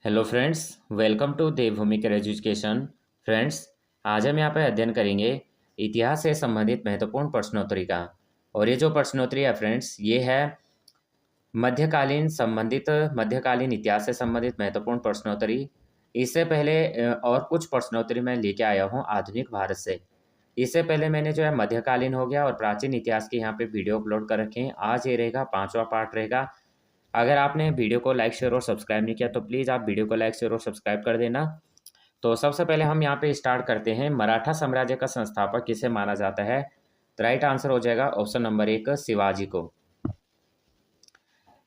Hello friends, welcome to देवभूमि कर education. Friends, आज हम यहाँ पर अध्ययन करेंगे इतिहास से संबंधित महत्वपूर्ण प्रश्नोत्तरी का। और ये जो प्रश्नोत्तरी है फ्रेंड्स, ये है मध्यकालीन इतिहास से संबंधित महत्वपूर्ण प्रश्नोत्तरी। इससे पहले और कुछ प्रश्नोत्तरी मैं लेके आया हूँ आधुनिक भारत से। इससे पहले मैंने जो है मध्यकालीन हो गया और प्राचीन इतिहास के यहाँ पे वीडियो अपलोड कर रखे हैं। आज ये रहेगा 5वां पार्ट रहेगा। अगर आपने वीडियो को लाइक शेयर और सब्सक्राइब नहीं किया तो प्लीज़ आप वीडियो को लाइक शेयर और सब्सक्राइब कर देना। तो सबसे पहले हम यहाँ पे स्टार्ट करते हैं। मराठा साम्राज्य का संस्थापक किसे माना जाता है? तो राइट आंसर हो जाएगा ऑप्शन नंबर 1 शिवाजी को।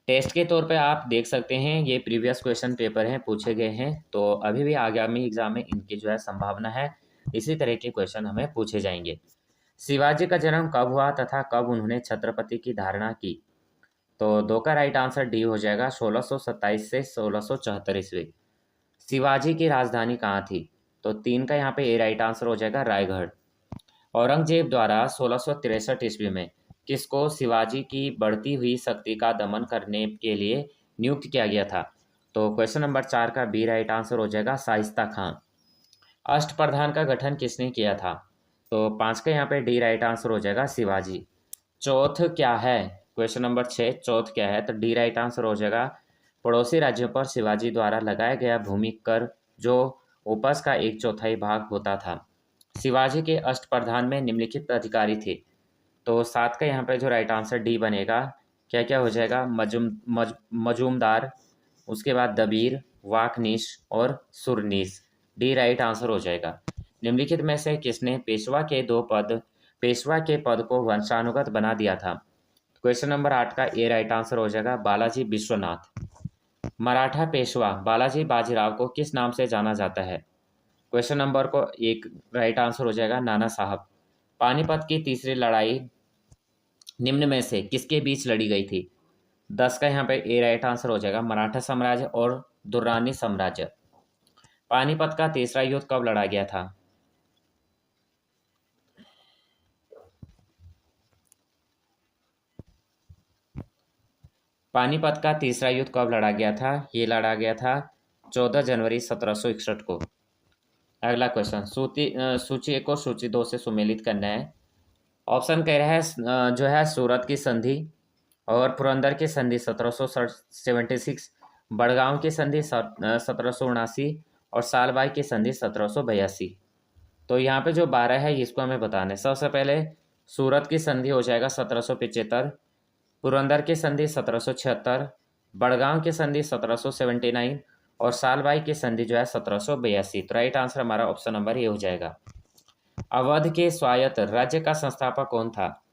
टेस्ट के तौर पे आप देख सकते हैं, ये प्रीवियस क्वेश्चन पेपर हैं, पूछे गए हैं। तो अभी भी आगामी एग्जाम में इनकी जो है संभावना है, इसी तरह के क्वेश्चन हमें पूछे जाएंगे। शिवाजी का जन्म कब हुआ तथा कब उन्होंने छत्रपति की धारणा की? तो दो का राइट आंसर डी हो जाएगा, 1627 से 1674 ईस्वी। शिवाजी की राजधानी कहाँ थी? तो 3 का यहाँ पे ए राइट आंसर हो जाएगा, रायगढ़। औरंगजेब द्वारा 1663 ईस्वी में किसको शिवाजी की बढ़ती हुई शक्ति का दमन करने के लिए नियुक्त किया गया था? तो क्वेश्चन नंबर 4 का बी राइट आंसर हो जाएगा, शाइस्ता खां। अष्टप्रधान का गठन किसने किया था? तो 5 का यहाँ पे डी राइट आंसर हो जाएगा, शिवाजी। चौथ क्या है? क्वेश्चन नंबर 6 चौथ क्या है? तो डी राइट आंसर हो जाएगा, पड़ोसी राज्यों पर शिवाजी द्वारा लगाया गया भूमि कर, जो उपज का 1/4 भाग होता था। शिवाजी के अष्टप्रधान में निम्नलिखित अधिकारी थे। तो 7 का यहाँ पे जो राइट आंसर डी बनेगा, क्या क्या हो जाएगा, मजूमदार, उसके बाद दबीर, वाकनीश और सुरनीस। डी राइट आंसर हो जाएगा। निम्नलिखित में से किसने पेशवा के पद को वंशानुगत बना दिया था? क्वेश्चन नंबर 8 का ए राइट आंसर हो जाएगा, बालाजी विश्वनाथ। मराठा पेशवा बालाजी बाजीराव को किस नाम से जाना जाता है? क्वेश्चन नंबर को एक राइट आंसर हो जाएगा, नाना साहब। पानीपत की तीसरी लड़ाई निम्न में से किसके बीच लड़ी गई थी? 10 का यहाँ पे ए राइट आंसर हो जाएगा, मराठा साम्राज्य और दुर्रानी साम्राज्य। पानीपत का तीसरा युद्ध कब लड़ा गया था? पानीपत का तीसरा युद्ध कब लड़ा गया था? ये लड़ा गया था 14 जनवरी 1761 को। अगला क्वेश्चन, सूची 1 और सूची 2 से सुमेलित करना है। ऑप्शन कह रहा है जो है सूरत की संधि और पुरंदर की संधि 1776, बड़गांव की संधि 1779 और सालबाई की संधि 1782। तो यहाँ पे जो 12 है इसको हमें बताना है। सबसे पहले सूरत की संधि हो जाएगा 1775, पुरंदर की संधि 1776, बड़गांव की संधि 1779 और सालबाई की संधि जो है 1782। तो राइट आंसर हमारा ऑप्शन नंबर ए हो जाएगा। अवध के स्वायत्त राज्य का संस्थापक कौन था?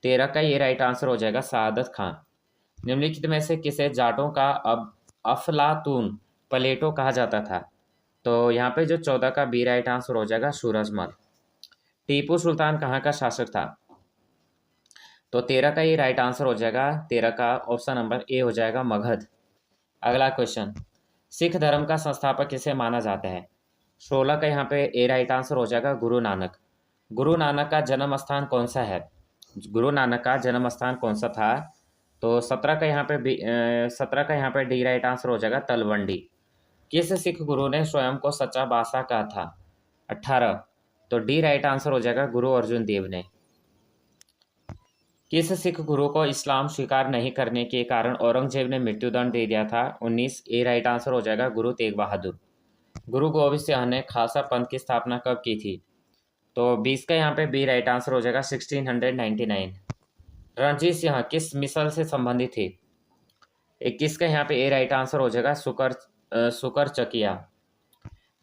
13 का ये राइट आंसर हो जाएगा, सआदत खां। निम्नलिखित में से किसे जाटों का अब अफलातून प्लेटो कहा जाता था? तो यहाँ पे जो 14 का बी राइट आंसर हो जाएगा, सूरजमल। टीपू सुल्तान कहाँ का शासक था? तो 13 का ये राइट आंसर हो जाएगा, 13 का ऑप्शन नंबर ए हो जाएगा, मगध। अगला क्वेश्चन, सिख धर्म का संस्थापक किसे माना जाता है? 16 का यहाँ पे ए राइट आंसर हो जाएगा, गुरु नानक। गुरु नानक का जन्म स्थान कौन सा है? गुरु नानक का जन्म स्थान कौन सा था? तो 17 का यहाँ पे डी राइट आंसर हो जाएगा, तलवंडी। किस सिख गुरु ने स्वयं को सच्चा बादशाह कहा था? 18। तो डी राइट आंसर हो जाएगा, गुरु अर्जुन देव ने। किस सिख गुरु को इस्लाम स्वीकार नहीं करने के कारण औरंगजेब ने मृत्युदंड दे दिया था? 19। ए राइट आंसर हो जाएगा, गुरु तेग बहादुर। गुरु गोविंद सिंह ने खालसा पंथ की स्थापना कब की थी? तो 20 का यहाँ पे बी राइट आंसर हो जाएगा, 1699। रणजीत सिंह किस मिसल से संबंधित थे? 21 का यहाँ पे ए राइट आंसर हो जाएगा, सुकर चकिया।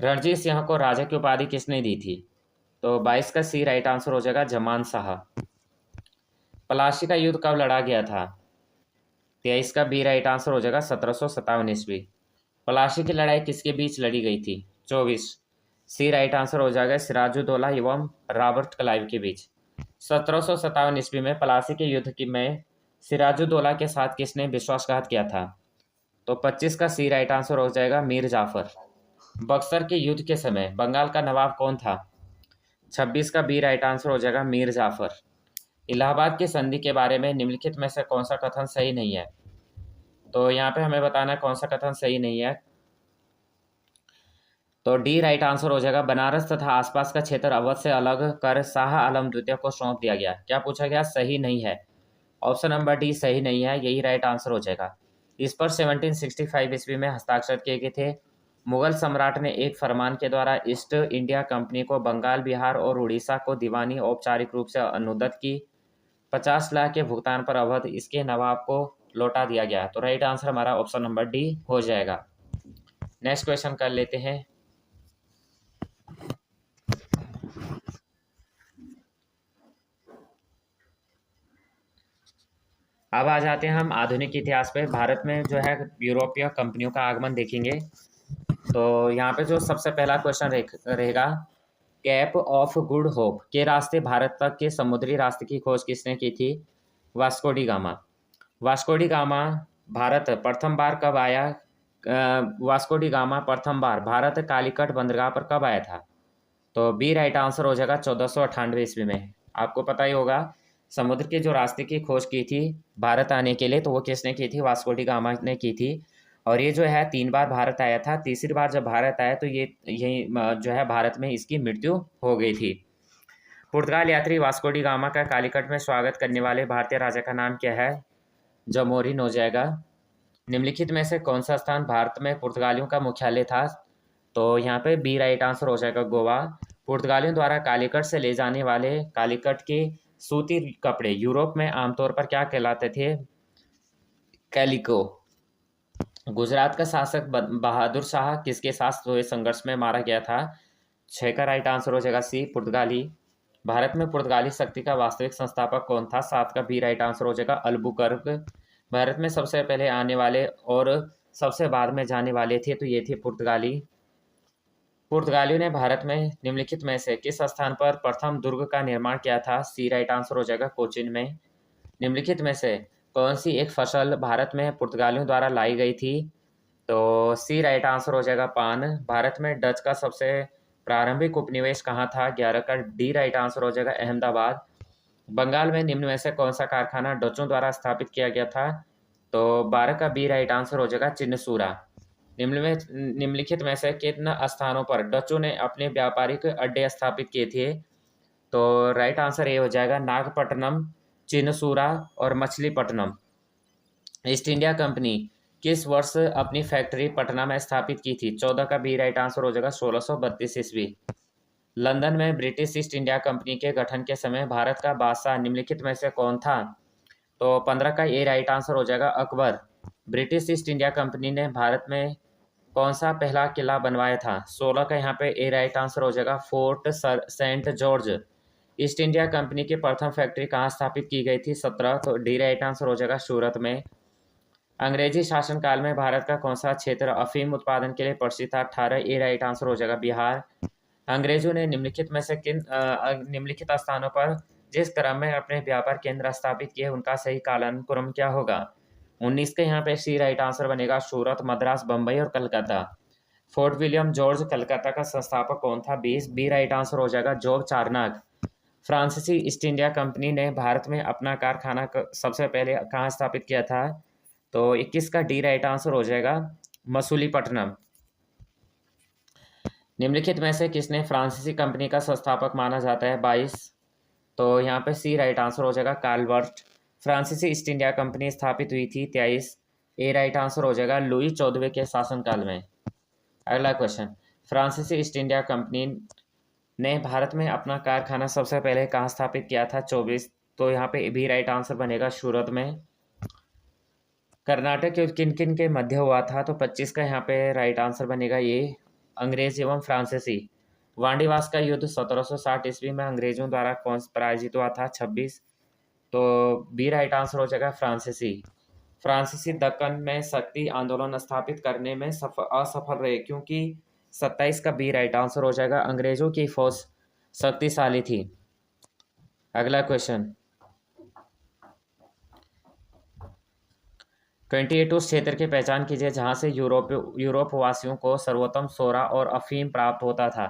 रणजीत सिंह को राजा की उपाधि किसने दी थी? तो 22 का सी राइट आंसर हो जाएगा, जमान शाह। पलासी का युद्ध कब लड़ा गया था? 23 का बी राइट आंसर हो जाएगा, 1757 ईस्वी। पलासी की लड़ाई किसके बीच लड़ी गई थी? 24। सी राइट आंसर हो जाएगा, सिराजुद्दौला एवं रॉबर्ट क्लाइव के बीच। 1757 ईस्वी में पलासी के युद्ध की में सिराजुद्दौला के साथ किसने विश्वासघात किया था? तो 25 का सी राइट आंसर हो जाएगा, मीर जाफर। बक्सर के युद्ध के समय बंगाल का नवाब कौन था? 26 का बी राइट आंसर हो जाएगा, मीर जाफर। इलाहाबाद की संधि के बारे में निम्नलिखित में से कौन सा कथन सही नहीं है? तो यहाँ पे हमें बताना है कौन सा कथन सही नहीं है। तो डी राइट आंसर हो जाएगा। बनारस तथा आसपास का क्षेत्र अवध से अलग कर शाह आलम द्वितीय को सौंप दिया गया। क्या पूछा गया? सही नहीं है। ऑप्शन नंबर डी सही नहीं है, यही राइट आंसर हो जाएगा। इस पर 1765 ईस्वी में हस्ताक्षर किए गए थे। मुगल सम्राट ने एक फरमान के द्वारा ईस्ट इंडिया कंपनी को बंगाल, बिहार और उड़ीसा को दीवानी औपचारिक रूप से अनुदत की। 50 लाख के भुगतान पर अवध इसके नवाब को लौटा दिया गया। तो राइट आंसर हमारा ऑप्शन नंबर डी हो जाएगा। नेक्स्ट क्वेश्चन कर लेते हैं। अब आ जाते हैं हम आधुनिक इतिहास पे। भारत में जो है यूरोपीय कंपनियों का आगमन देखेंगे। तो यहाँ पे जो सबसे पहला क्वेश्चन रहेगा, कैप ऑफ गुड होप के रास्ते भारत तक के समुद्री रास्ते की खोज किसने की थी? Vasco D gamma. Vasco D gamma Bharat प्रथम बार कब आया? वास्को डी गामा प्रथम बार भारत कालीकट बंदरगाह पर कब आया था? तो बी राइट आंसर हो जाएगा 1498 ईस्वी में। आपको पता ही होगा समुद्र के जो रास्ते की खोज की थी भारत आने के लिए, तो वो किसने की थी? वास्को डी गामा ने की थी। और ये जो है 3 बार भारत आया था। तीसरी बार जब भारत आया तो ये यही जो है भारत में इसकी मृत्यु हो गई थी। पुर्तगाल यात्री वास्को डी गामा का कालीकट में स्वागत करने वाले भारतीय राजा का नाम क्या है? जमोरिन हो जाएगा। निम्नलिखित में से कौन सा स्थान भारत में पुर्तगालियों का मुख्यालय था? तो यहाँ पे बी राइट आंसर हो जाएगा, गोवा। पुर्तगालियों द्वारा कालीकट से ले जाने वाले कालीकट के सूती कपड़े यूरोप में आमतौर पर क्या कहलाते थे? कैलिको। गुजरात का शासक बहादुर शाह किसके साथ हुए संघर्ष में मारा गया था? 6 का राइट आंसर हो जाएगा सी, पुर्तगाली। भारत में पुर्तगाली शक्ति का वास्तविक संस्थापक कौन था? 7 का बी राइट आंसर हो जाएगा, अल्बुकर्क। भारत में सबसे पहले आने वाले और सबसे बाद में जाने वाले थे, तो ये थे पुर्तगाली। पुर्तगालियों ने भारत में निम्नलिखित में से किस स्थान पर प्रथम दुर्ग का निर्माण किया था? सी राइट आंसर हो जाएगा, कोचिन में। निम्नलिखित में से कौन सी एक फसल भारत में पुर्तगालियों द्वारा लाई गई थी? तो सी राइट आंसर हो जाएगा, पान। भारत में डच का सबसे प्रारंभिक उपनिवेश कहाँ था? 11 का डी राइट आंसर हो जाएगा, अहमदाबाद। बंगाल में निम्न में से कौन सा कारखाना डचों द्वारा स्थापित किया गया था? तो 12 का बी राइट आंसर हो जाएगा, चिन्नसूरा। निम्नलिखित में से किन स्थानों पर डचों ने अपने व्यापारिक अड्डे स्थापित किए थे? तो राइट आंसर ये हो जाएगा, नागपट्टनम, चिन्नसूरा और मछलीपट्टनम। ईस्ट इंडिया कंपनी किस वर्ष अपनी फैक्ट्री पटना में स्थापित की थी? 14 का बी राइट आंसर हो जाएगा, 1632 ईस्वी। लंदन में ब्रिटिश ईस्ट इंडिया कंपनी के गठन के समय भारत का बादशाह निम्नलिखित में से कौन था? तो 15 का ए राइट आंसर हो जाएगा, Akbar. British east India company ने भारत में कौन सा पहला किला बनवाया था? 16 का यहाँ पे ए राइट आंसर हो जाएगा, fort saint George. East India company की प्रथम फैक्ट्री कहाँ स्थापित की गई थी? 17, तो डी राइट आंसर हो जाएगा, सूरत में। अंग्रेजी शासनकाल में भारत का कौन सा क्षेत्र अफीम उत्पादन के लिए प्रसिद्ध था? 18, ए राइट आंसर हो जाएगा, बिहार। अंग्रेजों ने निम्नलिखित में से किन निम्नलिखित स्थानों पर जिस क्रम में अपने व्यापार केंद्र स्थापित किए उनका सही कालानुक्रम क्या होगा? 19 के यहाँ पे सी राइट आंसर बनेगा, सूरत, मद्रास, बम्बई और Calcutta. Fort William George Calcutta का संस्थापक कौन था? 20, बी राइट आंसर हो जाएगा, जॉब चार्नक। फ्रांसीसी ईस्ट इंडिया कंपनी ने भारत में अपना कारखाना सबसे पहले कहाँ स्थापित किया था? तो 21 का डी राइट आंसर हो जाएगा, मसूलीपट्टनम। निम्नलिखित में से किसने फ्रांसीसी कंपनी का संस्थापक माना जाता है? 22, तो यहाँ पे सी राइट आंसर हो जाएगा, कार्लबर्ट। फ्रांसीसी ईस्ट इंडिया कंपनी स्थापित हुई थी 23, ए राइट आंसर हो जाएगा, लुई 14वें के शासनकाल में। अगला क्वेश्चन, फ्रांसीसी ईस्ट इंडिया कंपनी ने भारत में अपना कारखाना सबसे पहले कहाँ स्थापित किया था? 24, तो यहाँ पे भी राइट आंसर बनेगा, सूरत में। कर्नाटक के किन किन के मध्य हुआ था? तो 25 का यहाँ पे राइट आंसर बनेगा, ये अंग्रेज एवं फ्रांसीसी। वांडीवास का युद्ध 1760 ईस्वी में अंग्रेजों द्वारा कौन पराजित हुआ था? 26, तो बी राइट आंसर हो जाएगा, फ्रांसीसी। फ्रांसीसी दक्कन में शक्ति आंदोलन स्थापित करने में असफल रहे क्योंकि 27 का बी राइट आंसर हो जाएगा, अंग्रेजों की फौज शक्तिशाली थी। अगला क्वेश्चन, 28 उस क्षेत्र की पहचान कीजिए जहां से यूरोप वासियों को सर्वोत्तम सोरा और अफीम प्राप्त होता था।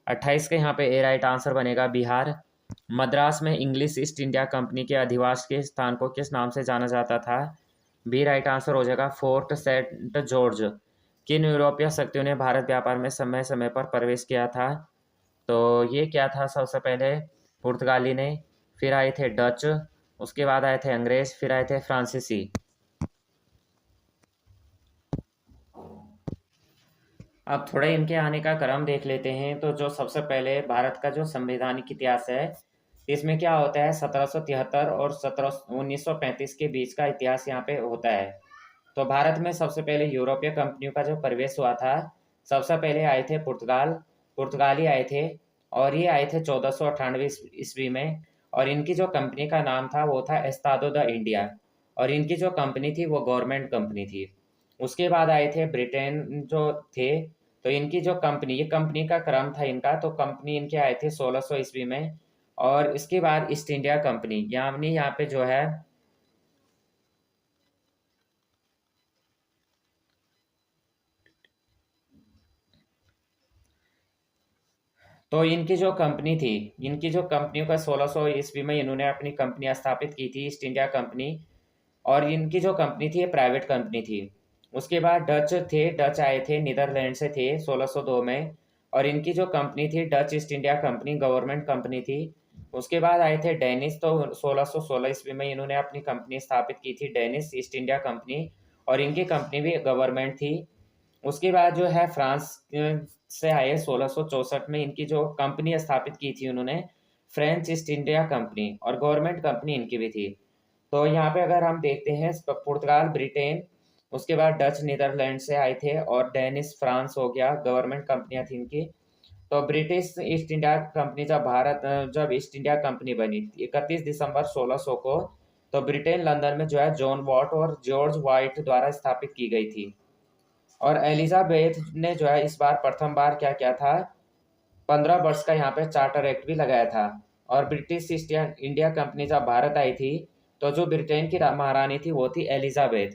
28 के यहाँ पे ए राइट आंसर बनेगा, बिहार। मद्रास में इंग्लिश ईस्ट इंडिया कंपनी के अधिवास के स्थान को किस नाम से जाना जाता था? बी राइट आंसर हो जाएगा, फोर्ट सेंट जॉर्ज। किन यूरोपीय शक्तियों ने भारत व्यापार में समय समय पर प्रवेश किया था? तो ये क्या था? सबसे पहले पुर्तगाली ने, फिर आए थे डच, उसके बाद आए थे अंग्रेज, फिर आए थे फ्रांसीसी। अब थोड़ा इनके आने का क्रम देख लेते हैं। तो जो सबसे पहले भारत का जो संवैधानिक इतिहास है, इसमें क्या होता है, 1773 और 1935 के बीच का इतिहास यहाँ पे होता है। तो भारत में सबसे पहले यूरोपीय कंपनियों का जो प्रवेश हुआ था, सबसे पहले आए थे पुर्तगाली आए थे, और ये आए थे 1498 ईस्वी में। और इनकी जो कंपनी का नाम था वो था एस्तादो द इंडिया, और इनकी जो कंपनी थी वो गवर्नमेंट कंपनी थी। उसके बाद आए थे ब्रिटेन जो थे, तो इनकी जो कंपनी, ये कंपनी का क्रम था इनका, तो कंपनी इनके आए थे 1600 ईस्वी में। और इसके बाद ईस्ट इंडिया कंपनी, यानी यहाँ पे जो है तो इनकी जो कंपनी थी, इनकी जो कंपनियों का 1600 ईस्वी में इन्होंने अपनी कंपनी स्थापित की थी, ईस्ट इंडिया कंपनी। और इनकी जो कंपनी थी ये प्राइवेट कंपनी थी। उसके बाद डच थे, डच आए थे, नीदरलैंड से थे 1602 में। और इनकी जो कंपनी थी Dutch east India company, government company थी। उसके बाद आए थे डेनिस, तो 1616 ईस्वी में इन्होंने अपनी कंपनी स्थापित की थी, डेनिस ईस्ट इंडिया कंपनी। और इनकी कंपनी भी गवर्नमेंट थी। उसके बाद जो है फ्रांस से आए 1664 में, इनकी जो कंपनी स्थापित की थी उन्होंने, फ्रेंच ईस्ट इंडिया कंपनी, और गवर्नमेंट कंपनी इनकी भी थी। तो यहाँ पे अगर हम देखते हैं, पुर्तगाल, ब्रिटेन, उसके बाद डच नीदरलैंड से आए थे, और डेनिस फ्रांस हो गया, गवर्नमेंट कंपनियां थी इनकी। तो ब्रिटिश ईस्ट इंडिया कंपनी जब ईस्ट इंडिया कंपनी बनी 31 दिसंबर 1600 को, तो ब्रिटेन लंदन में जो है जॉन वॉट और जॉर्ज वाइट द्वारा स्थापित की गई थी। और एलिजाबेथ ने जो है इस बार प्रथम बार क्या किया था, 15 वर्ष का यहाँ पे चार्टर एक्ट भी लगाया था। और ब्रिटिश ईस्ट इंडिया कंपनी जब भारत आई थी, तो जो ब्रिटेन की महारानी थी वो थी एलिजाबेथ।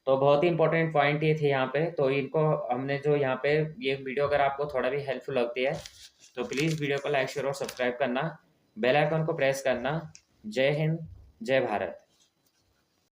तो बहुत ही इंपॉर्टेंट पॉइंट ये थे यहाँ पे। तो इनको हमने जो यहाँ पे, ये वीडियो अगर आपको थोड़ा भी हेल्पफुल लगती है तो प्लीज़ वीडियो को लाइक, शेयर और सब्सक्राइब करना, बेल आइकन को प्रेस करना। जय हिंद, जय भारत।